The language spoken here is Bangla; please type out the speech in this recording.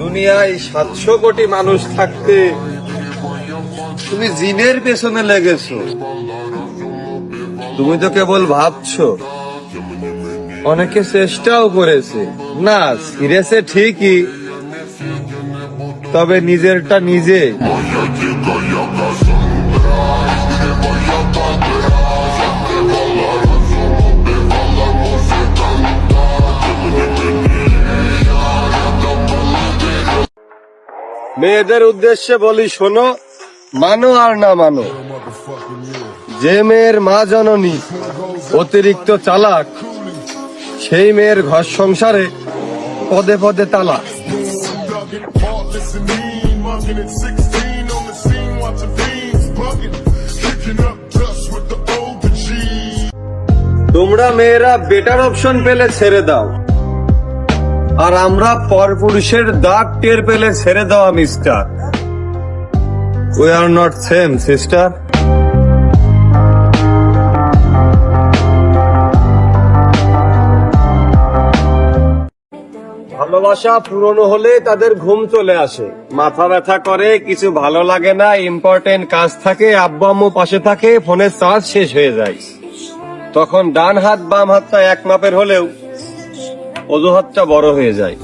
দুনিয়ায় 700 কোটি মানুষ থাকতে তুমি জিনের পেছনে লেগেছো। তুমি তো কেবল ভাবছো। অনেকে চেষ্টাও করেছে, না সিরিয়াসে ঠিকই, তবে নিজেরটা নিজে। মেয়েদের উদ্দেশ্যে বলি, শোনো, মানো আর না মানো, যে মেয়ের মা জননী অতিরিক্ত চালাক, সেই মেয়ের ঘর সংসারে পদে পদে তালাক। তোমরা মেয়েরা বেটার অপশন পেলে ছেড়ে দাও, আর আমরা পরপুরুষের দাগ টের পেলে ছেড়ে দেওয়া mister. We are not same sister. ভালোবাসা পুরনো হলে তাদের ঘুম চলে আসে, মাথা ব্যথা করে, কিছু ভালো লাগে না, ইম্পর্টেন্ট কাজ থাকে, আব্বু আম্মু পাশে থাকে, ফোনের চার্জ শেষ হয়ে যায়। তখন ডান হাত বাম হাতটা এক মাপের হলেও অজুহাতটা বড় হয়ে যায়।